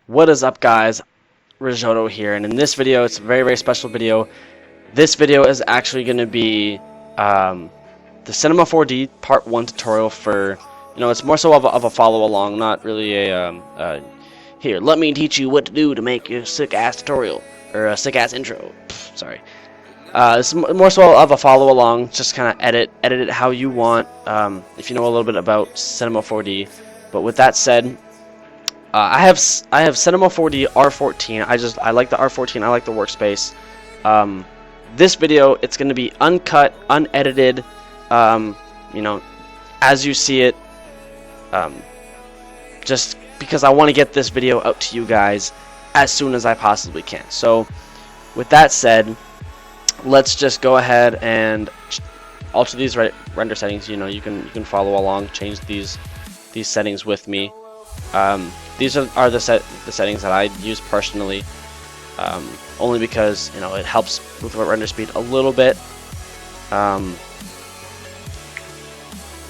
What is up, guys? Risotto here, and in this video, it's a very special video. This video is actually going to be the Cinema 4D Part 1 tutorial for, it's more so of a follow-along, not really a, here, let me teach you what to do to make a sick-ass tutorial, or a sick-ass intro. Pfft, sorry. It's more so of a follow-along, just kind of edit it how you want, if you know a little bit about Cinema 4D. But with that said, I have Cinema 4D R14. I like the R14. I like the workspace. This video, it's going to be uncut, unedited. As you see it. Just because I want to get this video out to you guys as soon as I possibly can. So, with that said, let's just go ahead and alter these render settings. You can follow along, change these settings with me. These are the settings that I use personally, only because it helps with render speed a little bit.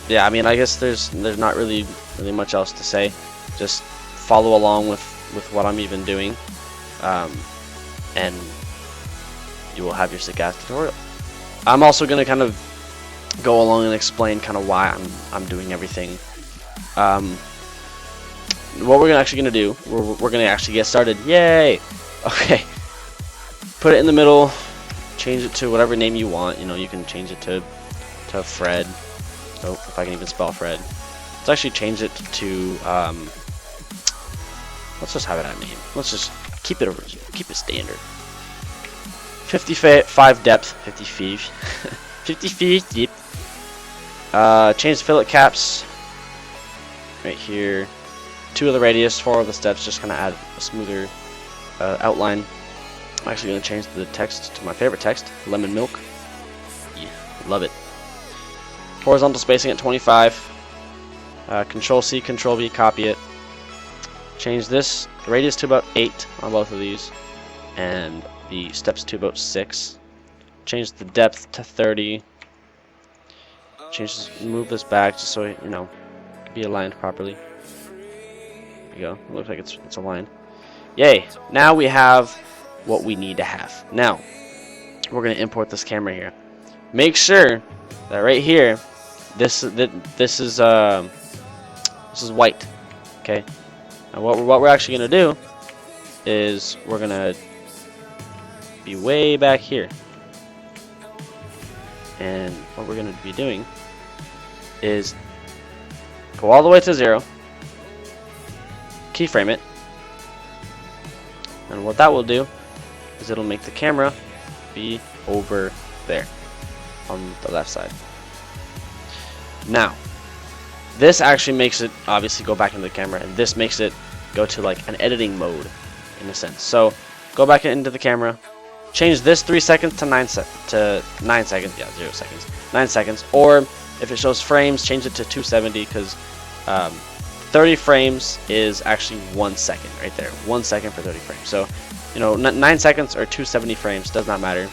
Yeah, I mean, I guess there's not really much else to say. Just follow along with what I'm even doing, and you will have your sick-ass tutorial. I'm also gonna kind of go along and explain kind of why I'm doing everything. What we're actually gonna do, we're gonna actually get started. Yay! Okay. Put it in the middle. Change it to whatever name you want. You can change it to Fred. Oh, if I can even spell Fred. Let's actually change it to let's just have it at name. Let's just keep it standard. 55 depth. 50 feet. 50 feet deep. Change the fillet caps right here. 2 of the radius, 4 of the steps, just kind of add a smoother outline. I'm actually going to change the text to my favorite text, lemon milk. Yeah, love it. Horizontal spacing at 25. Control C, Control V, copy it. Change this radius to about 8 on both of these, and the steps to about 6. Change the depth to 30. Move this back just so it can be aligned properly. Go. It looks like it's aligned. Yay! Now we have what we need to have. Now we're gonna import this camera here. Make sure that right here, this is white. Okay. And what we're actually gonna do is we're gonna be way back here, and what we're gonna be doing is go all the way to 0. Keyframe it, and what that will do is it'll make the camera be over there on the left side. Now this actually makes it obviously go back into the camera, and this makes it go to like an editing mode in a sense. So go back into the camera, change this 3 seconds to 9 seconds. Yeah, 0 seconds, 9 seconds. Or if it shows frames, change it to 270, because 30 frames is actually 1 second right there. 1 second for 30 frames. So, 9 seconds or 270 frames, does not matter.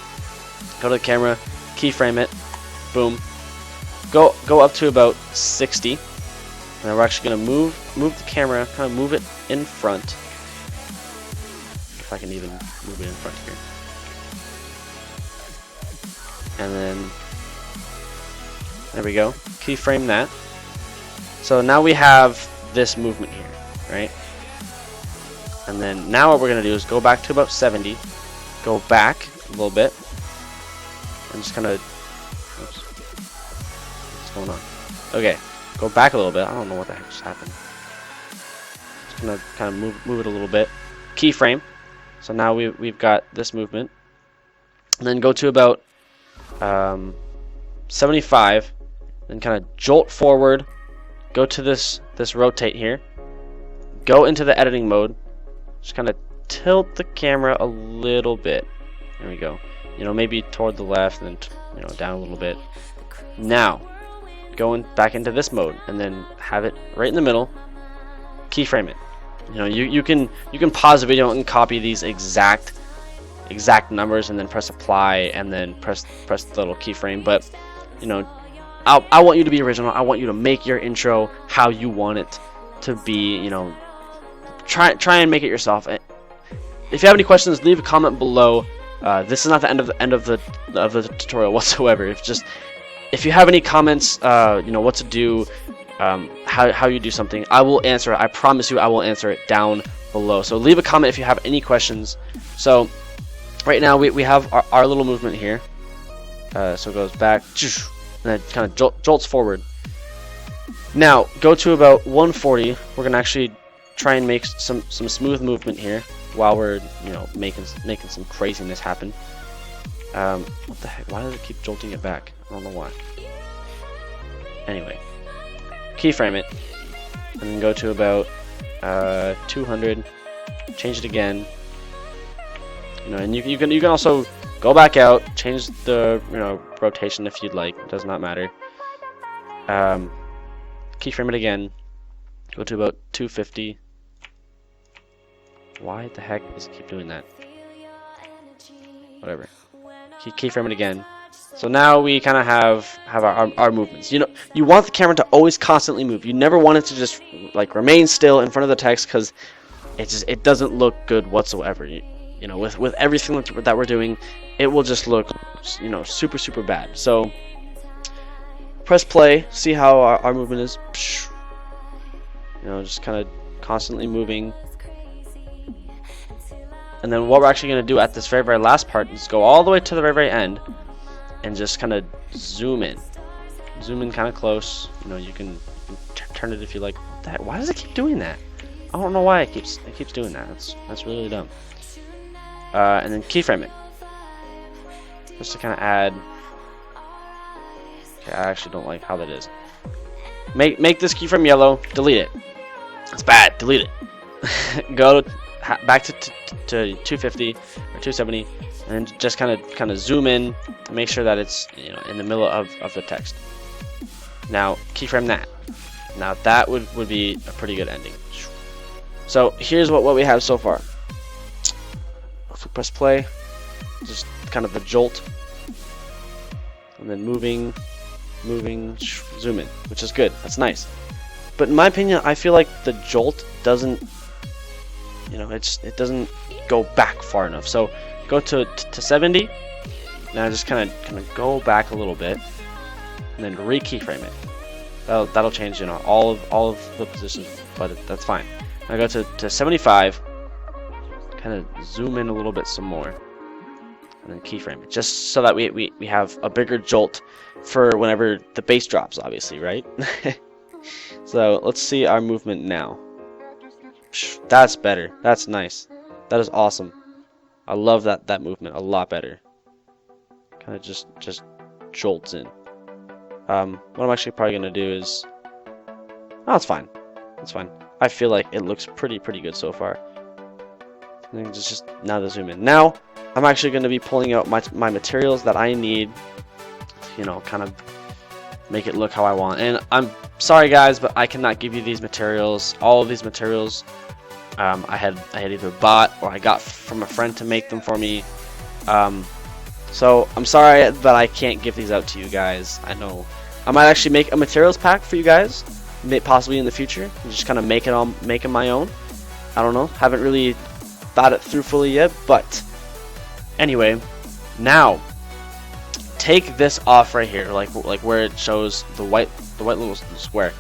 Go to the camera, keyframe it, boom. Go up to about 60. And then we're actually gonna move the camera, kind of move it in front. If I can even move it in front here. And then there we go. Keyframe that. So now we have this movement here, right? And then now what we're gonna do is go back to about 70, go back a little bit, and just kind of, oops, what's going on? Okay, go back a little bit. I don't know what the heck just happened. Just gonna kind of move it a little bit. Keyframe. So now we've got this movement, and then go to about 75, then kind of jolt forward. Go to this rotate here. Go into the editing mode. Just kind of tilt the camera a little bit. There we go. Maybe toward the left, and then down a little bit. Now, going back into this mode, and then have it right in the middle. Keyframe it. You can pause the video and copy these exact numbers, and then press apply, and then press the little keyframe. But I want you to be original. I want you to make your intro how you want it to be, try and make it yourself. If you have any questions, leave a comment below. This is not the end of the tutorial whatsoever. If you have any comments, you know what to do, how you do something, I will answer it. I promise you, I will answer it down below. So leave a comment if you have any questions. So right now we have our little movement here. So it goes back, and then kind of jolts forward. Now go to about 140. We're gonna actually try and make some smooth movement here while we're making some craziness happen. What the heck? Why does it keep jolting it back? I don't know why. Anyway, keyframe it, and then go to about 200. Change it again. And you can also go back out, change the rotation if you'd like. It does not matter. Keyframe it again. Go to about 250. Why the heck does it keep doing that? Whatever. Keyframe it again. So now we kind of have our movements. You want the camera to always constantly move. You never want it to just like remain still in front of the text, because it doesn't look good whatsoever. With everything that we're doing, it will just look super bad. So press play, see how our movement is. Just kind of constantly moving. And then what we're actually going to do at this very last part is go all the way to the very end and just kind of zoom in kind of close. You can turn it if you like. What the heck? Why does it keep doing that? I don't know why it keeps doing that. That's really dumb. And then keyframe it, just to kind of add. Okay, I actually don't like how that is. Make this keyframe yellow. Delete it. It's bad. Delete it. Go back to 250 or 270, and then just kind of zoom in and make sure that it's in the middle of the text. Now keyframe that. Now that would be a pretty good ending. So here's what we have so far. If we press play, just kind of a jolt, and then moving, zoom in, which is good. That's nice. But in my opinion, I feel like the jolt doesn't, it doesn't go back far enough. So go to 70. Now just kind of go back a little bit, and then re-keyframe it. That'll change all of the positions, but that's fine. Now go to 75. Kind of zoom in a little bit some more, and then keyframe it, just so that we have a bigger jolt for whenever the bass drops, obviously, right? So let's see our movement now. That's better. That's nice. That is awesome. I love that movement a lot better. Kind of just jolts in. What I'm actually probably gonna do is, it's fine. It's fine. I feel like it looks pretty good so far. And just now to zoom in. Now I'm actually going to be pulling out my materials that I need, kind of make it look how I want. And I'm sorry guys, but I cannot give you these materials. All of these materials I had either bought or I got from a friend to make them for me. So I'm sorry that I can't give these out to you guys. I know I might actually make a materials pack for you guys, possibly in the future, and just kind of make it my own. I don't know. Haven't really thought it through fully yet, but anyway, now take this off right here, like where it shows the white little square.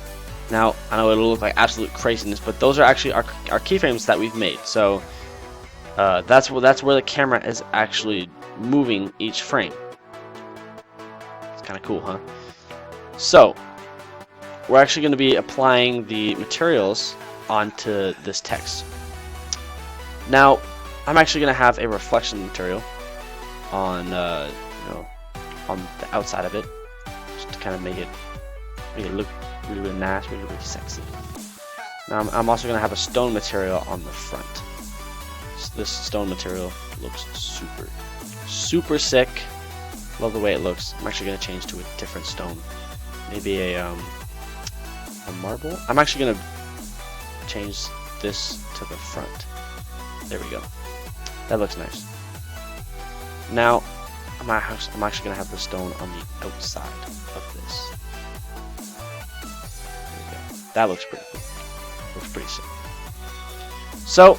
Now I know it'll look like absolute craziness, but those are actually our keyframes that we've made. So that's where the camera is actually moving each frame. It's kind of cool, huh? So we're actually going to be applying the materials onto this text. Now, I'm actually going to have a reflection material on, on the outside of it, just to kind of make it look really nice, really sexy. Now, I'm also going to have a stone material on the front. So this stone material looks super sick. Love the way it looks. I'm actually going to change to a different stone, maybe a marble. I'm actually going to change this to the front. There we go. That looks nice. Now, I'm actually going to have the stone on the outside of this. There we go. That looks pretty cool. Looks pretty sick. So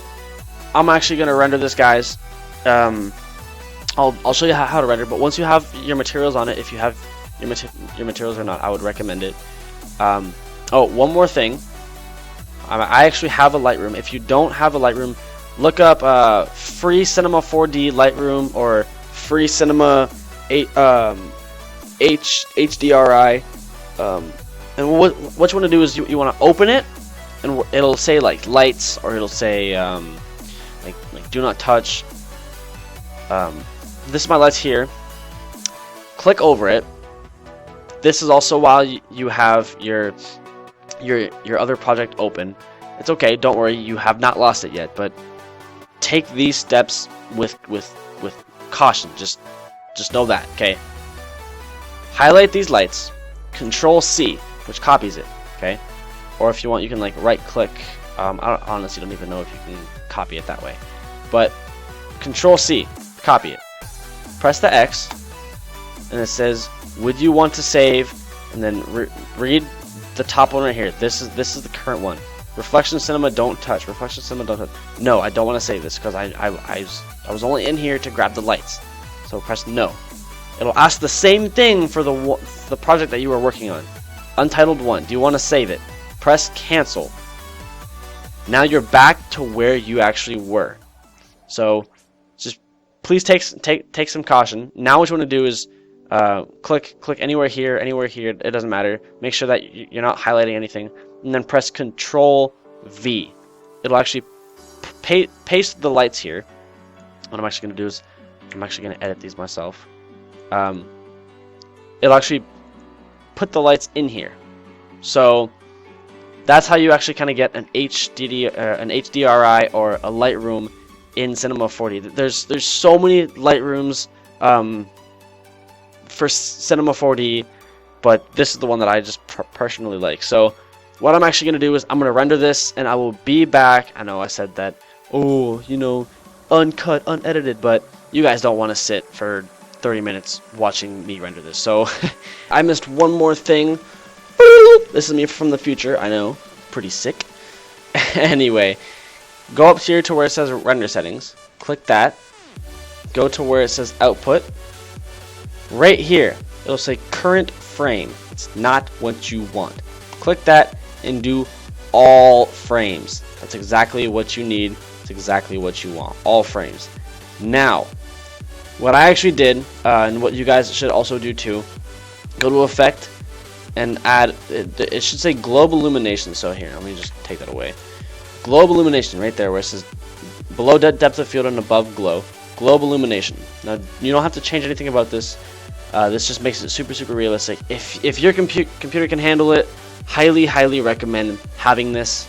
I'm actually going to render this, guys. I'll show you how to render, but once you have your materials on it, if you have your materials or not, I would recommend it. Oh, one more thing. I actually have a Lightroom. If you don't have a Lightroom, look up free Cinema 4D Lightroom or free Cinema HDRI. And what you want to do is you want to open it, and it'll say like lights, or it'll say like do not touch. This is my lights here. Click over it. This is also while you have your other project open. It's okay, don't worry, you have not lost it yet, but take these steps with caution. Just know that, okay? Highlight these lights, Control C, which copies it, okay? Or if you want, you can like right click. I honestly don't even know if you can copy it that way, but Control C, copy it. Press the X, and it says, would you want to save? And then read the top one right here. This is the current one. Reflection Cinema, don't touch. Reflection Cinema, don't touch. No, I don't want to save this because I was only in here to grab the lights. So press no. It'll ask the same thing for the project that you were working on. Untitled 1. Do you want to save it? Press cancel. Now you're back to where you actually were. So just please take some caution. Now what you want to do is click anywhere here, it doesn't matter. Make sure that you're not highlighting anything, and then press Control V. It'll actually paste the lights here. What I'm actually going to do is I'm actually going to edit these myself. It'll actually put the lights in here. So that's how you actually kind of get an HDRI or a Lightroom in Cinema 4D. There's so many Lightrooms for Cinema 4D, but this is the one that I just personally like. So what I'm actually going to do is I'm going to render this, and I will be back. I know I said that, oh, you know, uncut, unedited, but you guys don't want to sit for 30 minutes watching me render this. So I missed one more thing. This is me from the future. I know, pretty sick. Anyway, go up here to where it says render settings. Click that. Go to where it says output. Right here, it'll say current frame. It's not what you want. Click that and do all frames. That's exactly what you need. It's exactly what you want. All frames. Now, what I actually did, and what you guys should also do too, go to Effect and add, it should say Globe Illumination. So here, let me just take that away. Globe Illumination, right there where it says below depth of field and above glow. Globe Illumination. Now, you don't have to change anything about this. This just makes it super realistic. If your computer can handle it, highly recommend having this.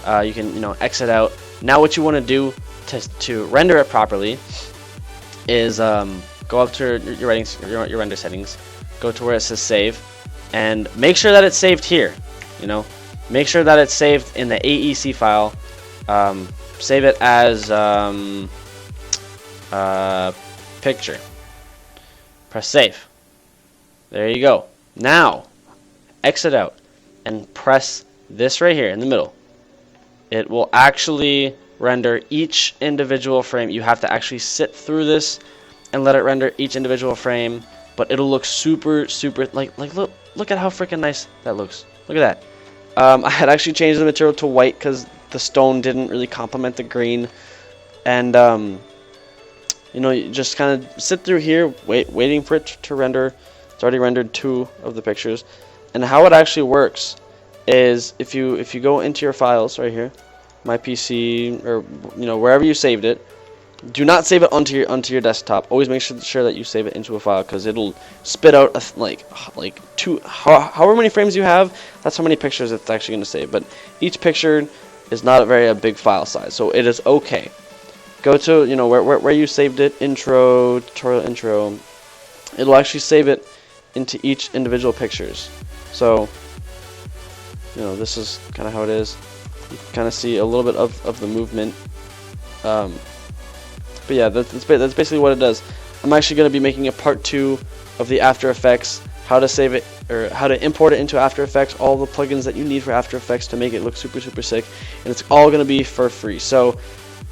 You can exit out. Now what you want to do to render it properly is go up to your render settings, go to where it says save, and make sure that it's saved here. Make sure that it's saved in the AEC file. Save it as picture. Press save. There you go. Now exit out and press this right here in the middle. It will actually render each individual frame. You have to actually sit through this and let it render each individual frame, but it'll look super like look at how freaking nice that looks. Look at that. I had actually changed the material to white because the stone didn't really complement the green, and you just kind of sit through here waiting for it to render. It's already rendered 2 of the pictures. And how it actually works is if you go into your files right here, my PC, or wherever you saved it, do not save it onto your desktop. Always make sure that you save it into a file, because it'll spit out however many frames you have. That's how many pictures it's actually going to save. But each picture is not a big file size, so it is okay. Go to where you saved it, intro, tutorial intro. It'll actually save it into each individual pictures. So this is kind of how it is. You can kind of see a little bit of the movement. But yeah, that's basically what it does. I'm actually going to be making a part 2 of the After Effects, how to save it or how to import it into After Effects, all the plugins that you need for After Effects to make it look super sick, and it's all going to be for free. So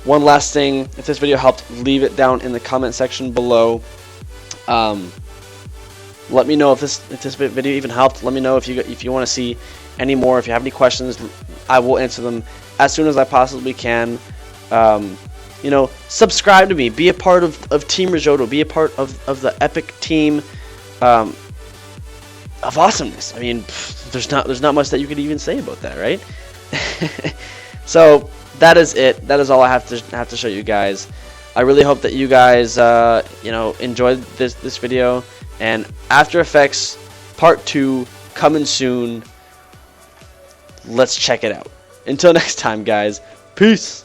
one last thing, if this video helped, leave it down in the comment section below. Let me know if this video even helped. Let me know if you want to see any more. If you have any questions, I will answer them as soon as I possibly can. You know, subscribe to me, be a part of Team Risotto, be a part of the epic team of awesomeness. I mean, there's not much that you could even say about that, right? So that is it. That is all I have to show you guys. I really hope that you guys you know, enjoyed this video, and After Effects Part 2 coming soon. Let's check it out. Until next time, guys. Peace.